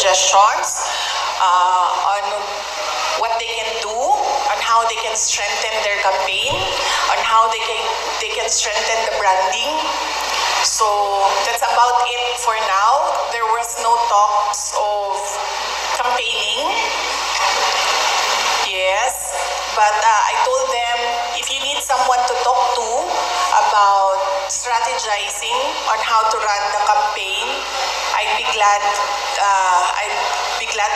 suggestions on what they can do, on how they can strengthen their campaign, on how they can strengthen the branding. So that's about it for now. There was no talks of campaigning. Yes, but I told them, if you need someone to talk to about strategizing on how to run the campaign, I'd be glad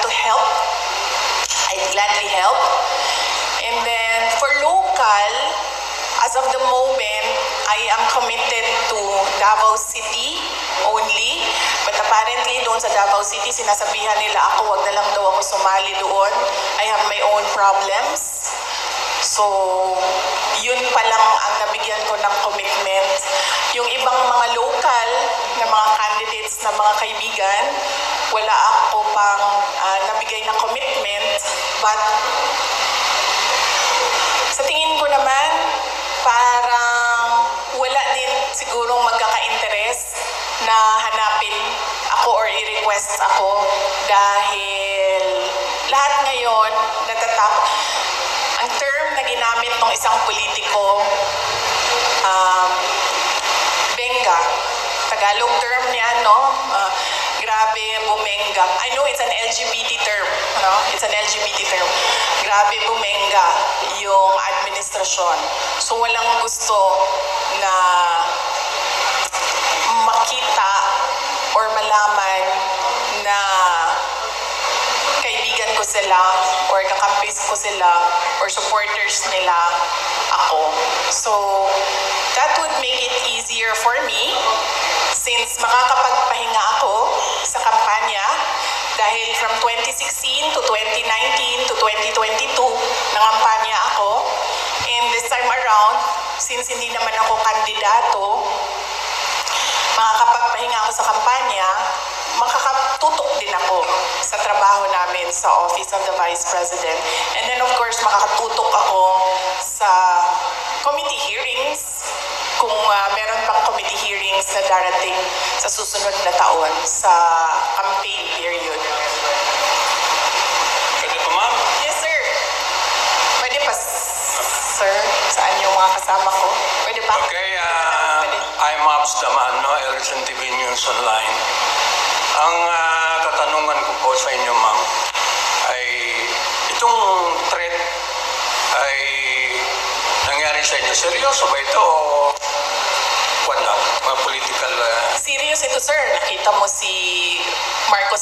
to help. I'd gladly help. And then for local, as of the moment, I am committed to Davao City only. But apparently, doon sa Davao City, sinasabihan nila ako, wag na lang daw ako sumali doon. I have my own problems. So, yun pa lang ang nabigyan ko ng commitment. Yung ibang mga local na mga candidates na mga kaibigan, wala ako pang nabigay ng commitment. But sa tingin ko naman, parang wala din sigurong magkaka-interest na hanapin ako or i-request ako dahil lahat ngayon natatap. Ang term na ginamit ng isang politiko, benga. Tagalog term niya, no? Grabe bumenga. I know it's an LGBT term, no? It's an LGBT term. Grabe bumenga yung administrasyon. So walang gusto na makita or malaman na kaibigan ko sila or kakampis ko sila or supporters nila ako. So that would make it easier for me since makakapagpahinga ako sa kampanya dahil from 2016 to 2019 to 2022 nangampanya ako. And this time around, since hindi naman ako kandidato, makakapagpahinga ako sa kampanya, makakatutok din ako sa trabaho namin sa Office of the Vice President. And then of course, makakatutok ako sa committee hearings kung meron pang committee hearings na darating sa susunod na taon sa campaign period. Pwede pa, ma'am? Yes, sir. Pwede pa, sir. Saan yung mga kasama ko? Pwede pa? Okay, I'm Abs Daman, no? Elson TV News Online. Ang katanungan ko po sa inyo, ma'am, ay itong threat ay nangyari sa inyo. Seryoso ba ito o wala? Mga political... Serious ito, sir. Nakita mo si Marcos